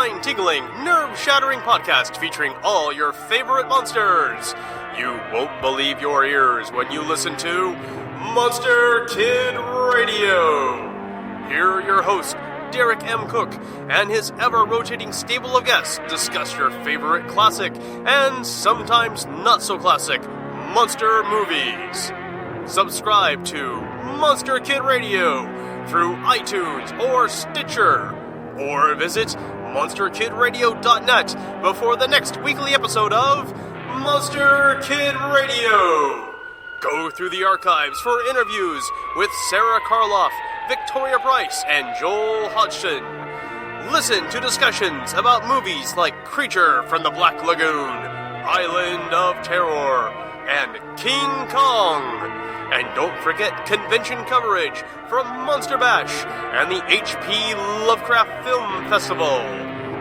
spine-tingling, nerve-shattering podcast featuring all your favorite monsters. You won't believe your ears when you listen to Monster Kid Radio. Here are your hosts, Derek M. Cook, and his ever-rotating stable of guests discuss your favorite classic and sometimes not-so-classic monster movies. Subscribe to Monster Kid Radio through iTunes or Stitcher, or visit monsterkidradio.net before the next weekly episode of Monster Kid Radio. Go through the archives for interviews with Sarah Karloff, Victoria Price, and Joel Hodgson. Listen to discussions about movies like Creature from the Black Lagoon, Island of Terror, and King Kong. And don't forget convention coverage from Monster Bash and the H.P. Lovecraft Film Festival.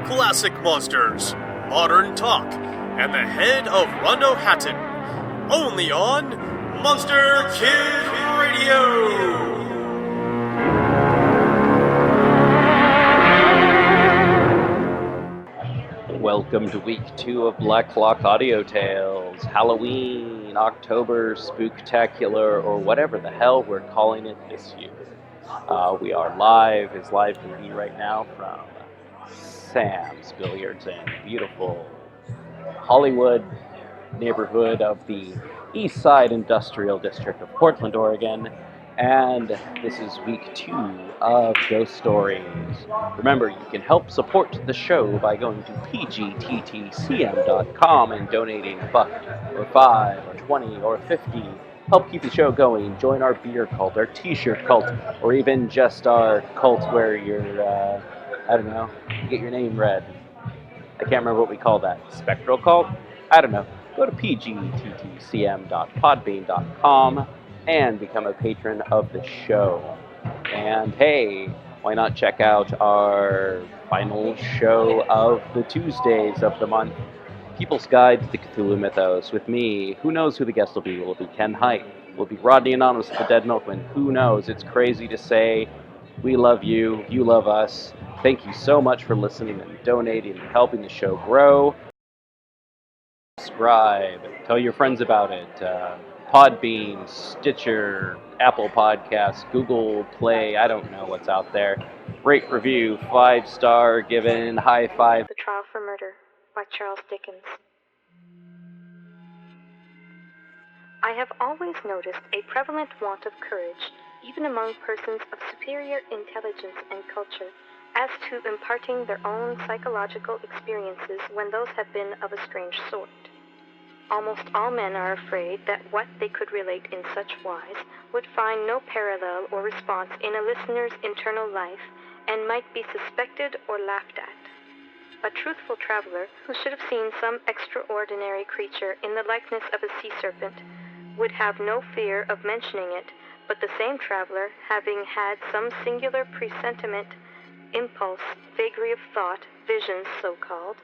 Classic monsters, modern talk, and the head of Rondo Hatton. Only on Monster Kid Radio! Welcome to week 2 of Black Clock Audio Tales. Halloween, October, Spooktacular, or whatever the hell we're calling it this year. We are live, as live can be right now, from Sam's Billiards in beautiful Hollywood neighborhood of the East Side Industrial District of Portland, Oregon. And this is week 2 of Ghost Stories. Remember, you can help support the show by going to pgttcm.com and donating $1 or $5 or $20 or $50. Help keep the show going. Join our beer cult, our t-shirt cult, or even just our cult where you're, you get your name read. I can't remember what we call that. Spectral cult? I don't know. Go to pgttcm.podbean.com and become a patron of the show. And hey, why not check out our final show of the Tuesdays of the month, People's Guide to the Cthulhu Mythos, with me. Who knows who the guest will be? Will it be Ken Hite? Will it be Rodney Anonymous of the Dead Milkman? Who knows? It's crazy to say. We love you. You love us. Thank you so much for listening and donating and helping the show grow. Subscribe. Tell your friends about it. Podbean, Stitcher, Apple Podcasts, Google Play, I don't know what's out there. Rate, review, 5-star given, high five. The Trial for Murder by Charles Dickens. I have always noticed a prevalent want of courage, even among persons of superior intelligence and culture, as to imparting their own psychological experiences when those have been of a strange sort. Almost all men are afraid that what they could relate in such wise would find no parallel or response in a listener's internal life, and might be suspected or laughed at. A truthful traveler, who should have seen some extraordinary creature in the likeness of a sea serpent, would have no fear of mentioning it, but the same traveler, having had some singular presentiment, impulse, vagary of thought, visions so-called,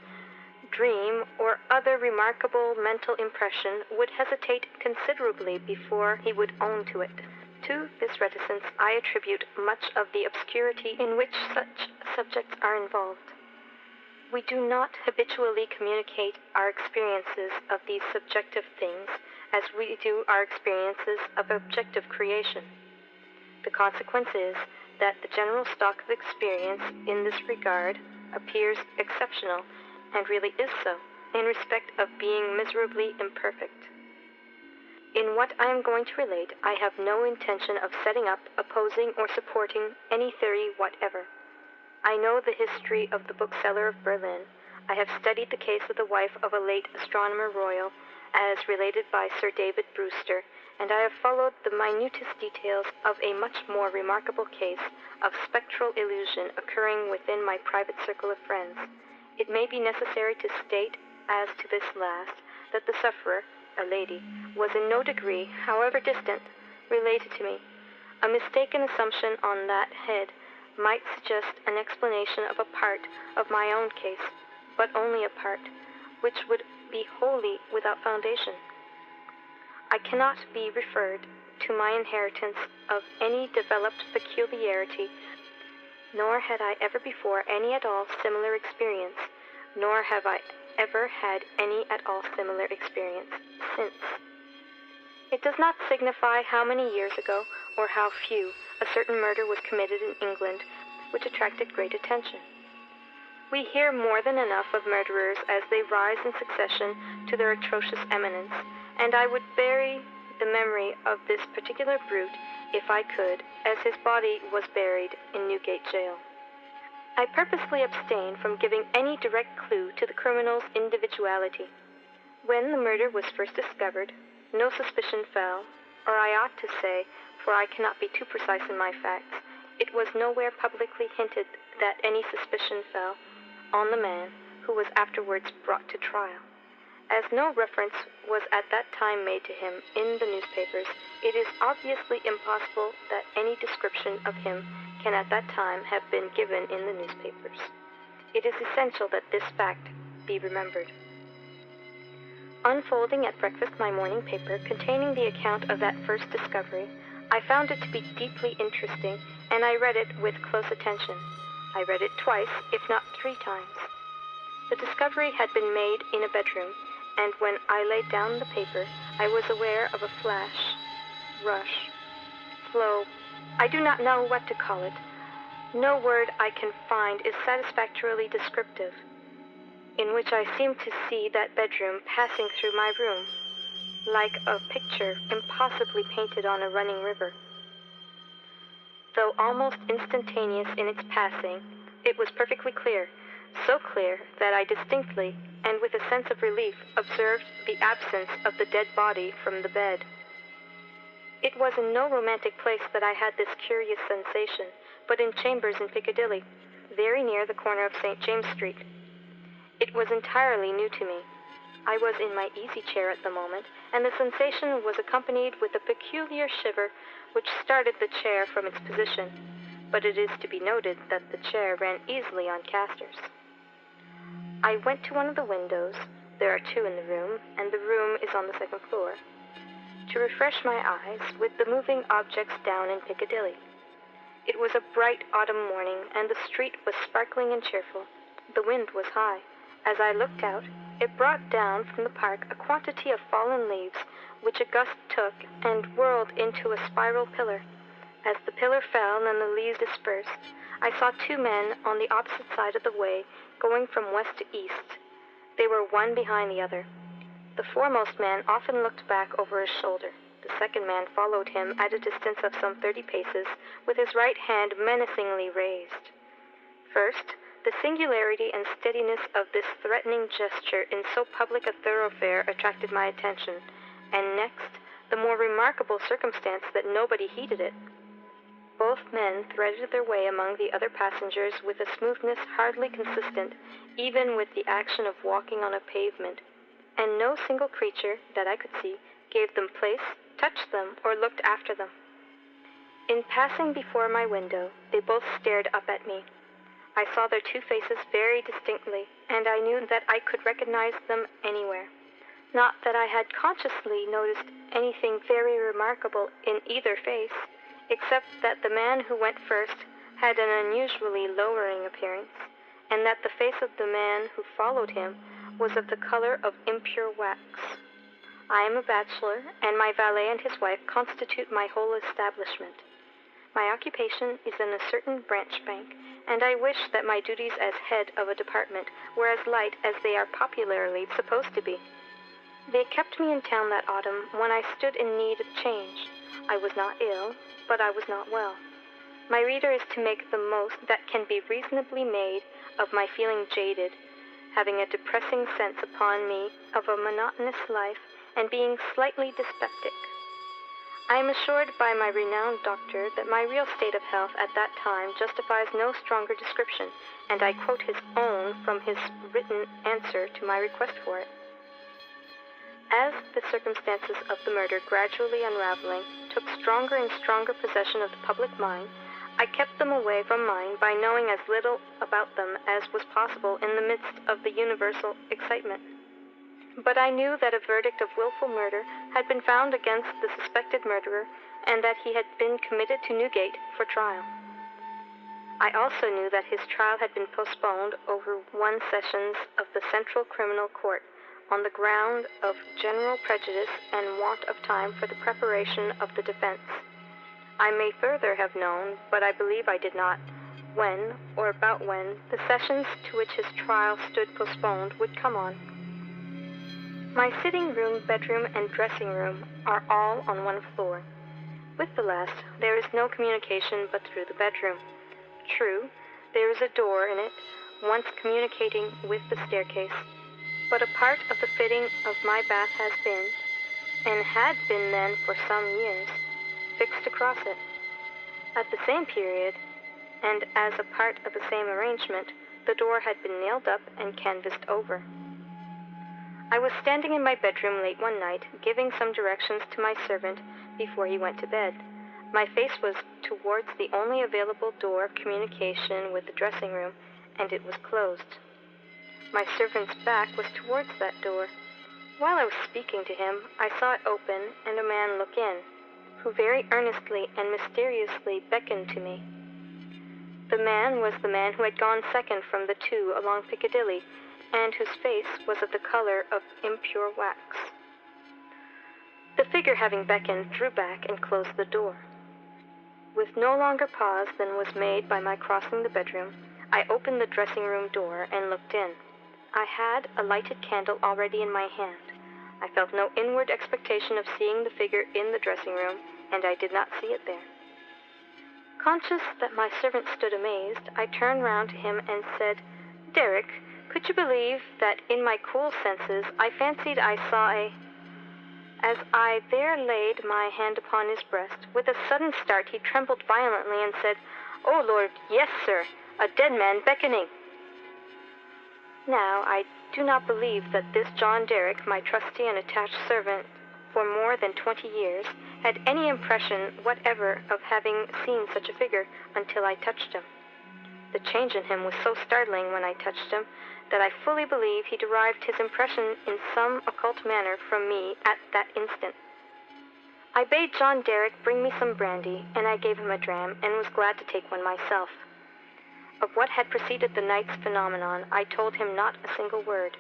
dream, or other remarkable mental impression, would hesitate considerably before he would own to it. To this reticence I attribute much of the obscurity in which such subjects are involved. We do not habitually communicate our experiences of these subjective things as we do our experiences of objective creation. The consequence is that the general stock of experience in this regard appears exceptional, and really is so, in respect of being miserably imperfect. In what I am going to relate, I have no intention of setting up, opposing, or supporting any theory whatever. I know the history of the bookseller of Berlin. I have studied the case of the wife of a late Astronomer Royal, as related by Sir David Brewster, and I have followed the minutest details of a much more remarkable case of spectral illusion occurring within my private circle of friends. It may be necessary to state, as to this last, that the sufferer, a lady, was in no degree, however distant, related to me. A mistaken assumption on that head might suggest an explanation of a part of my own case, but only a part, which would be wholly without foundation. I cannot be referred to my inheritance of any developed peculiarity nor had I ever before any at all similar experience, nor have I ever had any at all similar experience since. It does not signify how many years ago, or how few, a certain murder was committed in England, which attracted great attention. We hear more than enough of murderers as they rise in succession to their atrocious eminence, and I would bury the memory of this particular brute, if I could, as his body was buried in Newgate Jail. I purposely abstain from giving any direct clue to the criminal's individuality. When the murder was first discovered, no suspicion fell, or I ought to say, for I cannot be too precise in my facts, it was nowhere publicly hinted that any suspicion fell on the man who was afterwards brought to trial. As no reference was at that time made to him in the newspapers, it is obviously impossible that any description of him can at that time have been given in the newspapers. It is essential that this fact be remembered. Unfolding at breakfast my morning paper containing the account of that first discovery, I found it to be deeply interesting, and I read it with close attention. I read it twice, if not 3 times. The discovery had been made in a bedroom, and when I laid down the paper, I was aware of a flash, rush, flow. I do not know what to call it. No word I can find is satisfactorily descriptive, in which I seemed to see that bedroom passing through my room, like a picture impossibly painted on a running river. Though almost instantaneous in its passing, it was perfectly clear, so clear that I distinctly, and with a sense of relief, observed the absence of the dead body from the bed. It was in no romantic place that I had this curious sensation, but in chambers in Piccadilly, very near the corner of St. James Street. It was entirely new to me. I was in my easy chair at the moment, and the sensation was accompanied with a peculiar shiver which started the chair from its position, but it is to be noted that the chair ran easily on casters. I went to one of the windows, there are 2 in the room, and the room is on the 2nd floor, to refresh my eyes with the moving objects down in Piccadilly. It was a bright autumn morning, and the street was sparkling and cheerful. The wind was high. As I looked out, it brought down from the park a quantity of fallen leaves, which a gust took and whirled into a spiral pillar. As the pillar fell and the leaves dispersed, I saw 2 men on the opposite side of the way, going from west to east. They were one behind the other. The foremost man often looked back over his shoulder. The second man followed him at a distance of some 30 paces, with his right hand menacingly raised. First, the singularity and steadiness of this threatening gesture in so public a thoroughfare attracted my attention, and next, the more remarkable circumstance that nobody heeded it. Both men threaded their way among the other passengers with a smoothness hardly consistent even with the action of walking on a pavement, and no single creature, that I could see, gave them place, touched them, or looked after them. In passing before my window, they both stared up at me. I saw their 2 faces very distinctly, and I knew that I could recognize them anywhere. Not that I had consciously noticed anything very remarkable in either face, except that the man who went first had an unusually lowering appearance, and that the face of the man who followed him was of the color of impure wax. I am a bachelor, and my valet and his wife constitute my whole establishment. My occupation is in a certain branch bank, and I wish that my duties as head of a department were as light as they are popularly supposed to be. They kept me in town that autumn when I stood in need of change. I was not ill, but I was not well. My reader is to make the most that can be reasonably made of my feeling jaded, having a depressing sense upon me of a monotonous life, and being slightly dyspeptic. I am assured by my renowned doctor that my real state of health at that time justifies no stronger description, and I quote his own from his written answer to my request for it. As the circumstances of the murder gradually unraveling took stronger and stronger possession of the public mind, I kept them away from mine by knowing as little about them as was possible in the midst of the universal excitement. But I knew that a verdict of willful murder had been found against the suspected murderer, and that he had been committed to Newgate for trial. I also knew that his trial had been postponed over 1 sessions of the Central Criminal Court on the ground of general prejudice and want of time for the preparation of the defense. I may further have known, but I believe I did not, when, or about when, the sessions to which his trial stood postponed would come on. My sitting room, bedroom, and dressing room are all on one floor. With the last, there is no communication but through the bedroom. True, there is a door in it, once communicating with the staircase, but a part of the fitting of my bath has been, and had been then for some years, fixed across it. At the same period, and as a part of the same arrangement, the door had been nailed up and canvassed over. I was standing in my bedroom late one night, giving some directions to my servant before he went to bed. My face was towards the only available door of communication with the dressing room, and it was closed. My servant's back was towards that door. While I was speaking to him, I saw it open and a man look in, who very earnestly and mysteriously beckoned to me. The man was the man who had gone second from the 2 along Piccadilly, and whose face was of the color of impure wax. The figure, having beckoned, drew back and closed the door. With no longer pause than was made by my crossing the bedroom, I opened the dressing-room door and looked in. I had a lighted candle already in my hand. I felt no inward expectation of seeing the figure in the dressing-room, and I did not see it there. Conscious that my servant stood amazed, I turned round to him and said, "Derek, could you believe that in my cool senses I fancied I saw a—" As I there laid my hand upon his breast, with a sudden start he trembled violently and said, "Oh, Lord, yes, sir, a dead man beckoning." Now, I do not believe that this John Derek, my trusty and attached servant for more than 20 years, had any impression whatever of having seen such a figure until I touched him. The change in him was so startling when I touched him that I fully believe he derived his impression in some occult manner from me at that instant. I bade John Derek bring me some brandy, and I gave him a dram, and was glad to take one myself. Of what had preceded the night's phenomenon, I told him not a single word.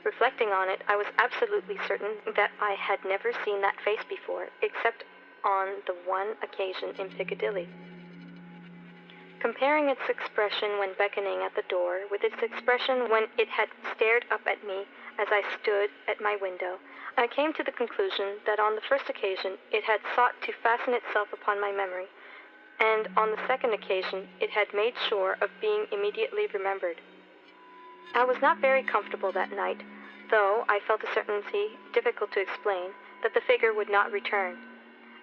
Reflecting on it, I was absolutely certain that I had never seen that face before, except on the one occasion in Piccadilly. Comparing its expression when beckoning at the door with its expression when it had stared up at me as I stood at my window, I came to the conclusion that on the first occasion it had sought to fasten itself upon my memory, and on the second occasion it had made sure of being immediately remembered. I was not very comfortable that night, though I felt a certainty, difficult to explain, that the figure would not return.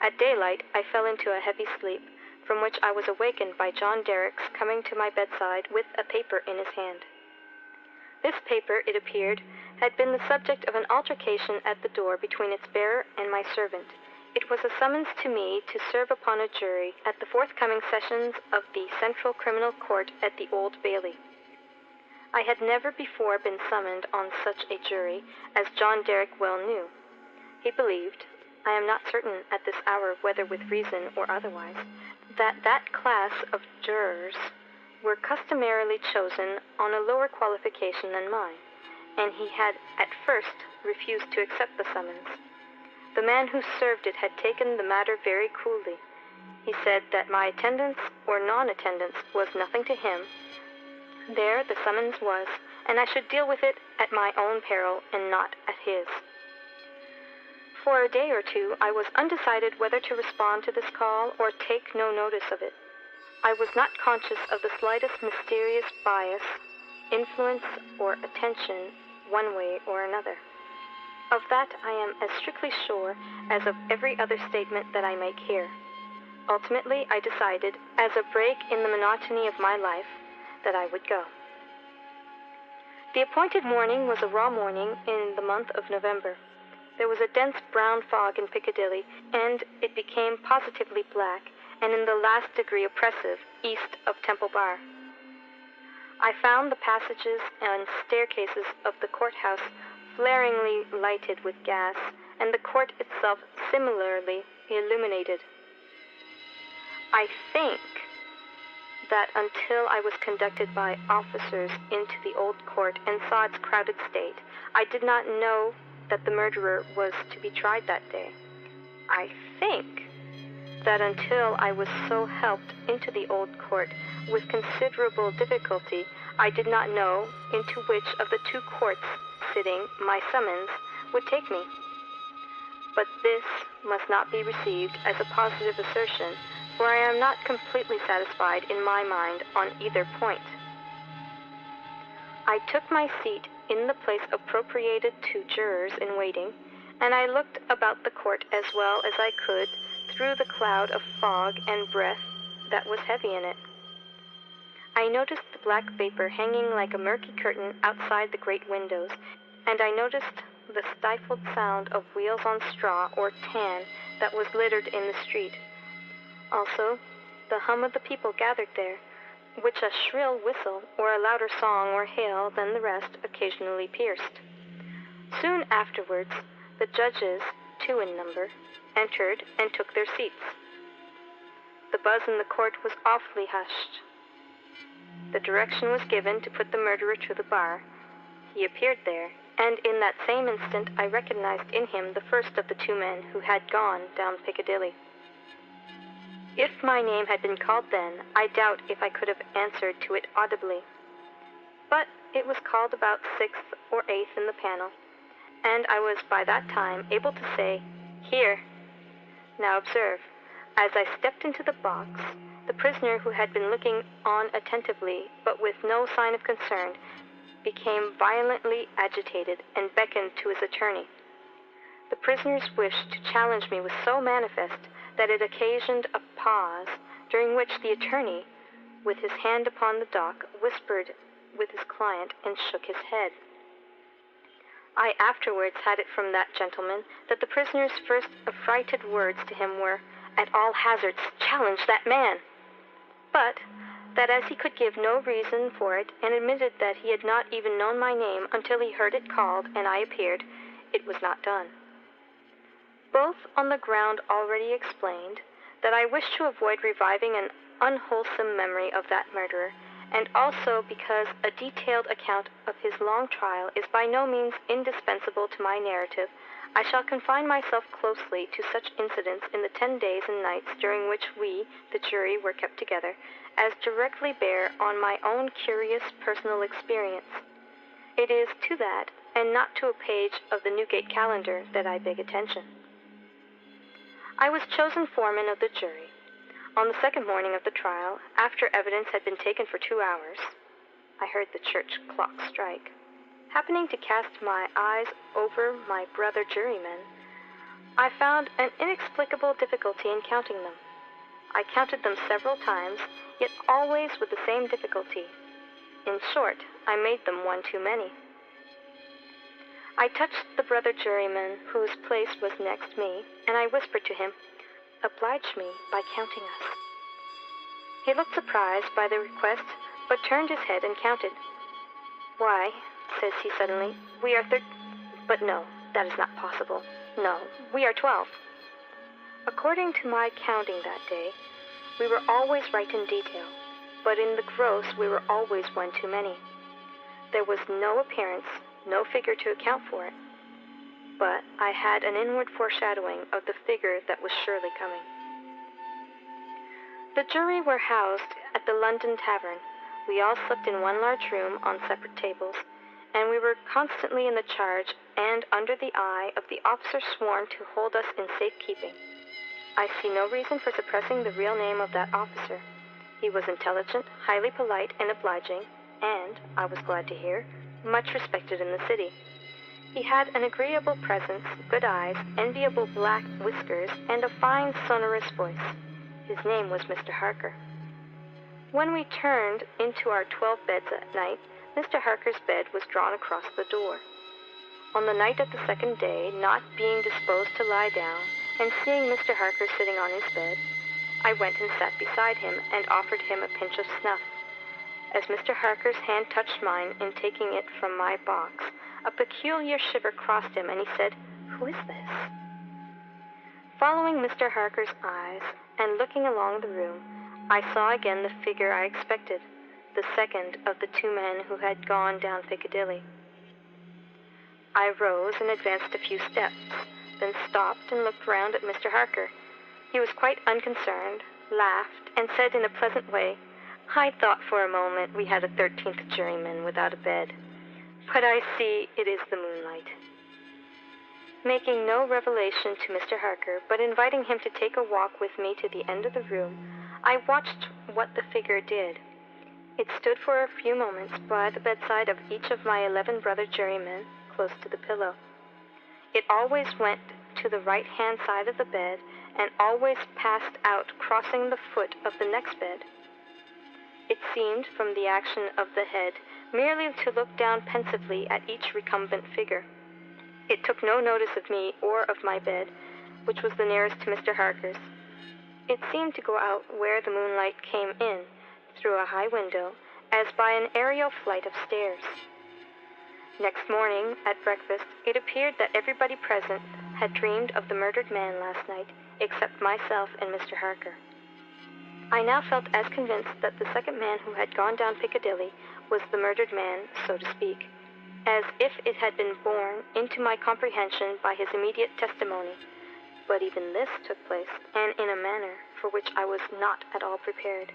At daylight I fell into a heavy sleep, from which I was awakened by John Derrick's coming to my bedside with a paper in his hand. This paper, it appeared, had been the subject of an altercation at the door between its bearer and my servant. It was a summons to me to serve upon a jury at the forthcoming sessions of the Central Criminal Court at the Old Bailey. I had never before been summoned on such a jury, as John Derrick well knew. He believed, I am not certain at this hour whether with reason or otherwise, that class of jurors were customarily chosen on a lower qualification than mine, and he had at first refused to accept the summons. The man who served it had taken the matter very coolly. He said that my attendance or non-attendance was nothing to him. There the summons was, and I should deal with it at my own peril and not at his. For a day or two I was undecided whether to respond to this call or take no notice of it. I was not conscious of the slightest mysterious bias, influence, or attention one way or another. Of that I am as strictly sure as of every other statement that I make here. Ultimately I decided, as a break in the monotony of my life, that I would go. The appointed morning was a raw morning in the month of November. There was a dense brown fog in Piccadilly, and it became positively black, and in the last degree oppressive, east of Temple Bar. I found the passages and staircases of the courthouse flaringly lighted with gas, and the court itself similarly illuminated. I think that until I was conducted by officers into the old court and saw its crowded state, I did not know that the murderer was to be tried that day. I think that until I was so helped into the old court with considerable difficulty, I did not know into which of the two courts sitting my summons would take me. But this must not be received as a positive assertion, for I am not completely satisfied in my mind on either point. I took my seat in the place appropriated to jurors in waiting, and I looked about the court as well as I could through the cloud of fog and breath that was heavy in it. I noticed the black vapor hanging like a murky curtain outside the great windows, and I noticed the stifled sound of wheels on straw or tan that was littered in the street. Also, the hum of the people gathered there, which a shrill whistle or a louder song or hail than the rest occasionally pierced. Soon afterwards, the judges, 2 in number, entered and took their seats. The buzz in the court was awfully hushed. The direction was given to put the murderer to the bar. He appeared there, and in that same instant I recognized in him the first of the 2 men who had gone down Piccadilly. If my name had been called then, I doubt if I could have answered to it audibly. But it was called about 6th or 8th in the panel, and I was by that time able to say, "Here." Now observe, as I stepped into the box, the prisoner who had been looking on attentively, but with no sign of concern, became violently agitated and beckoned to his attorney. The prisoner's wish to challenge me was so manifest that it occasioned a pause, during which the attorney, with his hand upon the dock, whispered with his client and shook his head. I afterwards had it from that gentleman that the prisoner's first affrighted words to him were, "At all hazards, challenge that man!" But that as he could give no reason for it, and admitted that he had not even known my name until he heard it called and I appeared, it was not done. Both on the ground already explained, that I wished to avoid reviving an unwholesome memory of that murderer, and also because a detailed account of his long trial is by no means indispensable to my narrative, I shall confine myself closely to such incidents in the 10 days and nights during which we, the jury, were kept together, as directly bear on my own curious personal experience. It is to that, and not to a page of the Newgate calendar, that I beg attention. I was chosen foreman of the jury. On the second morning of the trial, after evidence had been taken for 2 hours, I heard the church clock strike. Happening to cast my eyes over my brother jurymen, I found an inexplicable difficulty in counting them. I counted them several times, yet always with the same difficulty. In short, I made them one too many. I touched the brother juryman whose place was next me, and I whispered to him, "Oblige me by counting us." He looked surprised by the request, but turned his head and counted. "Why," says he suddenly, "we are but no, that is not possible. No, we are 12. According to my counting that day, we were always right in detail, but in the gross we were always one too many. There was no appearance, no figure to account for it, but I had an inward foreshadowing of the figure that was surely coming. The jury were housed at the London Tavern. We all slept in one large room on separate tables, and we were constantly in the charge and under the eye of the officer sworn to hold us in safekeeping. I see no reason for suppressing the real name of that officer. He was intelligent, highly polite and obliging, and, I was glad to hear, much respected in the city. He had an agreeable presence, good eyes, enviable black whiskers, and a fine sonorous voice. His name was Mr. Harker. When we turned into our 12 beds at night, Mr. Harker's bed was drawn across the door. On the night of the second day, not being disposed to lie down, and seeing Mr. Harker sitting on his bed, I went and sat beside him and offered him a pinch of snuff. As Mr. Harker's hand touched mine in taking it from my box, a peculiar shiver crossed him, and he said, "Who is this?" Following Mr. Harker's eyes and looking along the room, I saw again the figure I expected, the second of the two men who had gone down Piccadilly. I rose and advanced a few steps, then stopped and looked round at Mr. Harker. He was quite unconcerned, laughed, and said in a pleasant way, "I thought for a moment we had a 13th juryman without a bed, but I see it is the moonlight." Making no revelation to Mr. Harker, but inviting him to take a walk with me to the end of the room, I watched what the figure did. It stood for a few moments by the bedside of each of my 11 brother jurymen, close to the pillow. It always went to the right-hand side of the bed and always passed out, crossing the foot of the next bed. It seemed, from the action of the head, merely to look down pensively at each recumbent figure. It took no notice of me or of my bed, which was the nearest to Mr. Harker's. It seemed to go out where the moonlight came in, through a high window, as by an aerial flight of stairs. Next morning, at breakfast, it appeared that everybody present had dreamed of the murdered man last night, except myself and Mr. Harker. I now felt as convinced that the second man who had gone down Piccadilly was the murdered man, so to speak, as if it had been borne into my comprehension by his immediate testimony. But even this took place, and in a manner for which I was not at all prepared.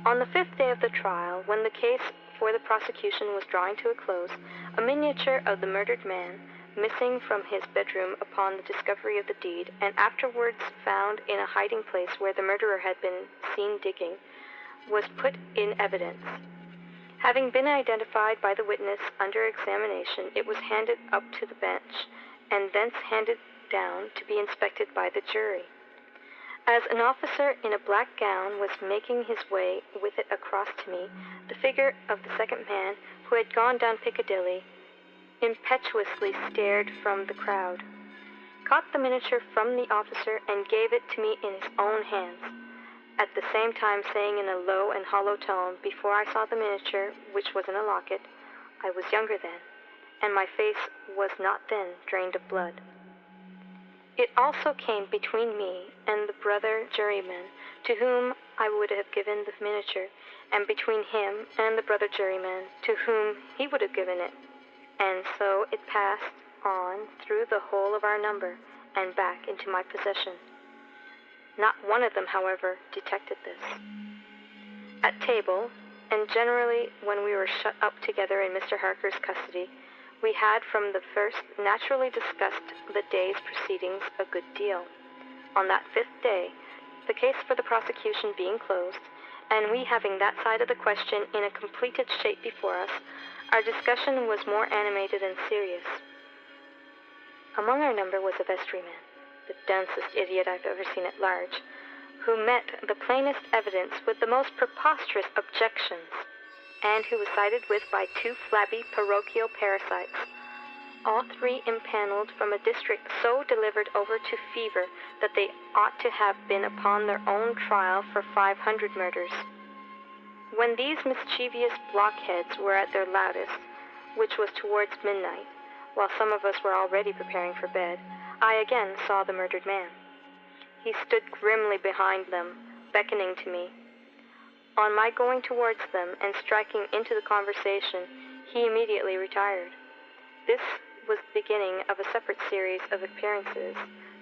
On the 5th day of the trial, when the case for the prosecution was drawing to a close, a miniature of the murdered man, missing from his bedroom upon the discovery of the deed, and afterwards found in a hiding place where the murderer had been seen digging, was put in evidence. Having been identified by the witness under examination, it was handed up to the bench, and thence handed down to be inspected by the jury. As an officer in a black gown was making his way with it across to me, the figure of the second man, who had gone down Piccadilly, impetuously stared from the crowd, caught the miniature from the officer, and gave it to me in his own hands, at the same time saying in a low and hollow tone, before I saw the miniature, which was in a locket, "I was younger then, and my face was not then drained of blood." It also came between me and the brother juryman, to whom I would have given the miniature, and between him and the brother juryman, to whom he would have given it, and so it passed on through the whole of our number, and back into my possession. Not one of them, however, detected this. At table, and generally when we were shut up together in Mr. Harker's custody, we had from the first naturally discussed the day's proceedings a good deal. On that 5th day, the case for the prosecution being closed, and we having that side of the question in a completed shape before us, our discussion was more animated and serious. Among our number was a vestryman, the densest idiot I've ever seen at large, who met the plainest evidence with the most preposterous objections, and who was sided with by 2 flabby parochial parasites, all 3 impaneled from a district so delivered over to fever that they ought to have been upon their own trial for 500 murders. When these mischievous blockheads were at their loudest, which was towards midnight, while some of us were already preparing for bed, I again saw the murdered man. He stood grimly behind them, beckoning to me. On my going towards them and striking into the conversation, he immediately retired. This was the beginning of a separate series of appearances,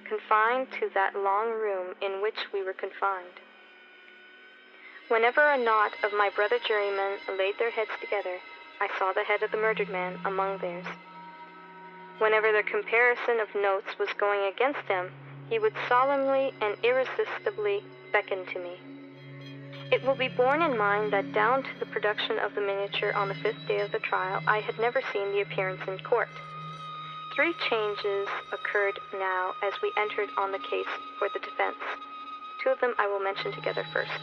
confined to that long room in which we were confined. Whenever a knot of my brother jurymen laid their heads together, I saw the head of the murdered man among theirs. Whenever the comparison of notes was going against him, he would solemnly and irresistibly beckon to me. It will be borne in mind that down to the production of the miniature on the 5th day of the trial, I had never seen the appearance in court. 3 changes occurred now as we entered on the case for the defense. 2 of them I will mention together first.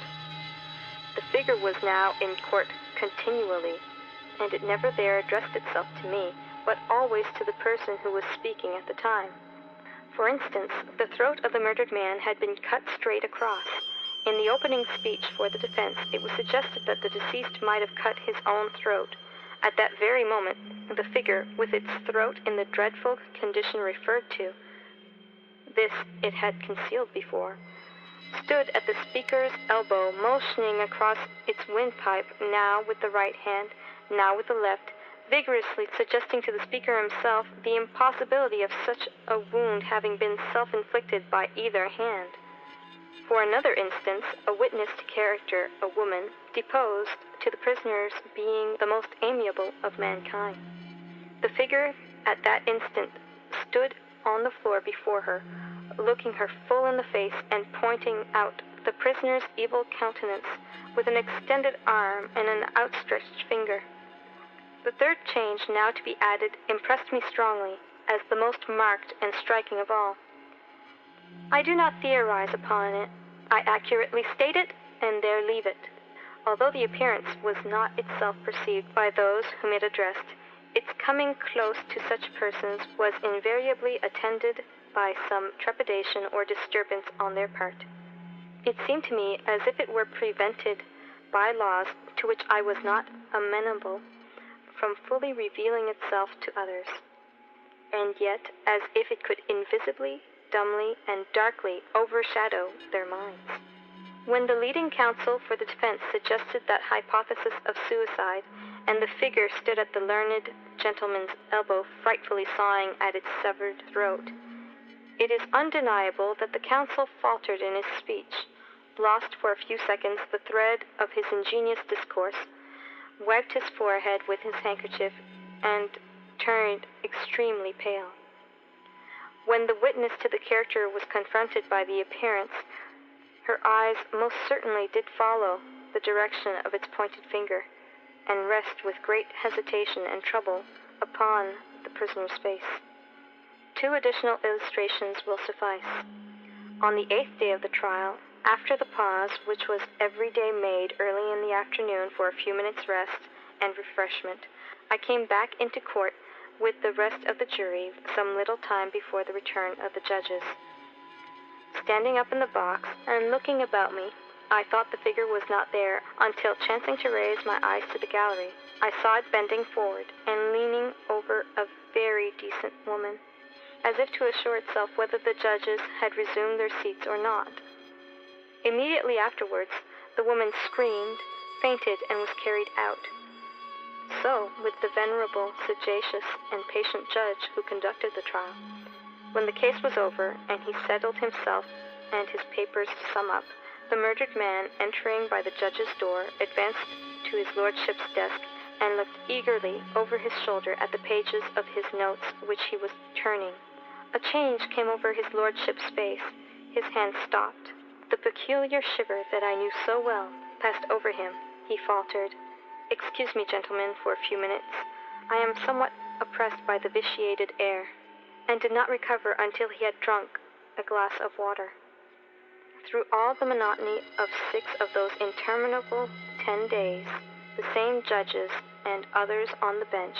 The figure was now in court continually, and it never there addressed itself to me, but always to the person who was speaking at the time. For instance, the throat of the murdered man had been cut straight across. In the opening speech for the defense, it was suggested that the deceased might have cut his own throat. At that very moment, the figure, with its throat in the dreadful condition referred to, this it had concealed before, stood at the speaker's elbow, motioning across its windpipe, now with the right hand, now with the left, vigorously suggesting to the speaker himself the impossibility of such a wound having been self-inflicted by either hand. For another instance, a witnessed character, a woman, deposed to the prisoner's being the most amiable of mankind. The figure at that instant stood on the floor before her, looking her full in the face and pointing out the prisoner's evil countenance with an extended arm and an outstretched finger. The third change now to be added impressed me strongly as the most marked and striking of all. I do not theorize upon it. I accurately state it, and there leave it. Although the appearance was not itself perceived by those whom it addressed, its coming close to such persons was invariably attended by some trepidation or disturbance on their part. It seemed to me as if it were prevented by laws to which I was not amenable from fully revealing itself to others, and yet as if it could invisibly, dumbly, and darkly overshadow their minds. When the leading counsel for the defense suggested that hypothesis of suicide, and the figure stood at the learned gentleman's elbow, frightfully sawing at its severed throat, it is undeniable that the counsel faltered in his speech, lost for a few seconds the thread of his ingenious discourse, wiped his forehead with his handkerchief, and turned extremely pale. When the witness to the character was confronted by the appearance, her eyes most certainly did follow the direction of its pointed finger, and rest with great hesitation and trouble upon the prisoner's face. 2 additional illustrations will suffice. On the 8th day of the trial, after the pause which was every day made early in the afternoon for a few minutes' rest and refreshment, I came back into court with the rest of the jury some little time before the return of the judges. Standing up in the box and looking about me, I thought the figure was not there until, chancing to raise my eyes to the gallery, I saw it bending forward and leaning over a very decent woman, as if to assure itself whether the judges had resumed their seats or not. Immediately afterwards, the woman screamed, fainted, and was carried out. So with the venerable, sagacious, and patient judge who conducted the trial. When the case was over, and he settled himself and his papers to sum up, the murdered man, entering by the judge's door, advanced to his lordship's desk and looked eagerly over his shoulder at the pages of his notes which he was turning. A change came over his lordship's face. His hand stopped. The peculiar shiver that I knew so well passed over him. He faltered, "Excuse me, gentlemen, for a few minutes. I am somewhat oppressed by the vitiated air," and did not recover until he had drunk a glass of water. Through all the monotony of 6 of those interminable 10 days, the same judges and others on the bench,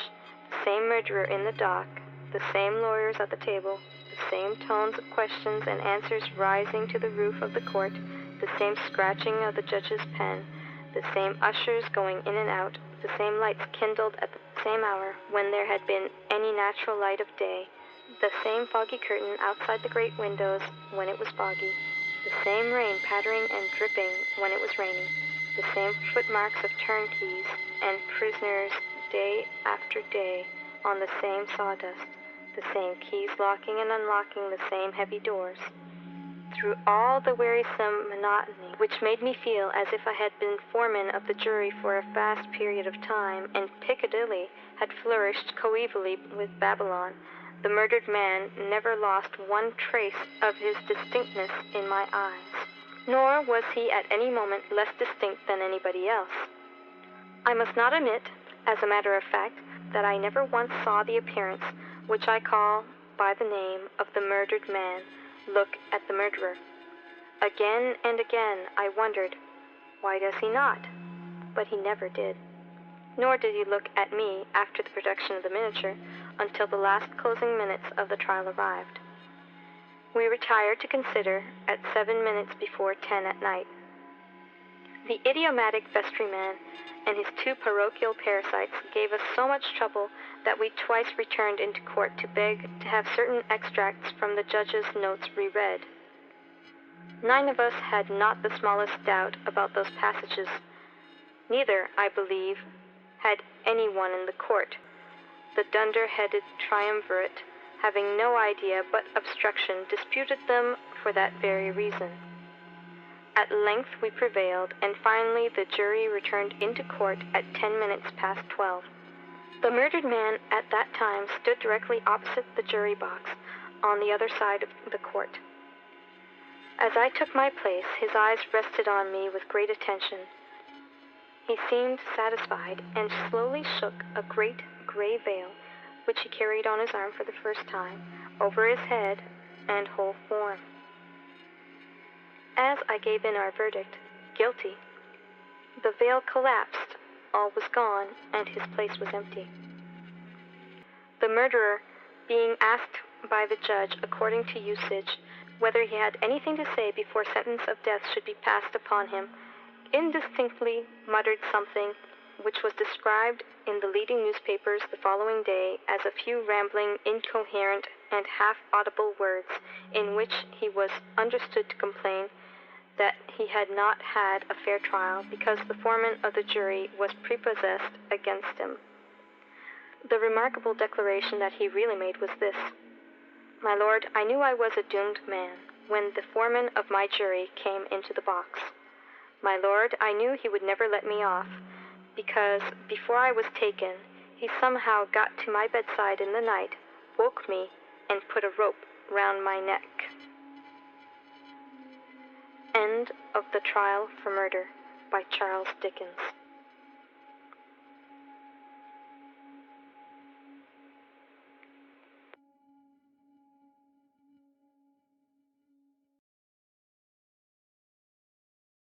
the same murderer in the dock, the same lawyers at the table, the same tones of questions and answers rising to the roof of the court, the same scratching of the judge's pen, the same ushers going in and out, the same lights kindled at the same hour when there had been any natural light of day, the same foggy curtain outside the great windows when it was foggy, the same rain pattering and dripping when it was raining, the same footmarks of turnkeys and prisoners day after day on the same sawdust, the same keys locking and unlocking the same heavy doors. Through all the wearisome monotony, which made me feel as if I had been foreman of the jury for a vast period of time, and Piccadilly had flourished coevally with Babylon, the murdered man never lost one trace of his distinctness in my eyes, nor was he at any moment less distinct than anybody else. I must not omit, as a matter of fact, that I never once saw the appearance, which I call by the name of the murdered man, look at the murderer. Again and again I wondered, why does he not? But he never did. Nor did he look at me after the production of the miniature until the last closing minutes of the trial arrived. We retired to consider at 7 minutes before 10 at night. The idiomatic vestryman and his 2 parochial parasites gave us so much trouble that we twice returned into court to beg to have certain extracts from the judge's notes reread. 9 of us had not the smallest doubt about those passages. Neither, I believe, had anyone in the court. The dunder-headed triumvirate, having no idea but obstruction, disputed them for that very reason. At length we prevailed, and finally the jury returned into court at 10 minutes past 12. The murdered man at that time stood directly opposite the jury box, on the other side of the court. As I took my place, his eyes rested on me with great attention. He seemed satisfied, and slowly shook a great gray veil, which he carried on his arm for the first time, over his head and whole form. As I gave in our verdict, guilty, the veil collapsed, all was gone, and his place was empty. The murderer, being asked by the judge, according to usage, whether he had anything to say before sentence of death should be passed upon him, indistinctly muttered something which was described in the leading newspapers the following day as a few rambling, incoherent, and half-audible words, in which he was understood to complain that he had not had a fair trial because the foreman of the jury was prepossessed against him. The remarkable declaration that he really made was this: "My lord, I knew I was a doomed man when the foreman of my jury came into the box. My lord, I knew he would never let me off, because before I was taken, he somehow got to my bedside in the night, woke me, and put a rope round my neck." End of The Trial for Murder by Charles Dickens.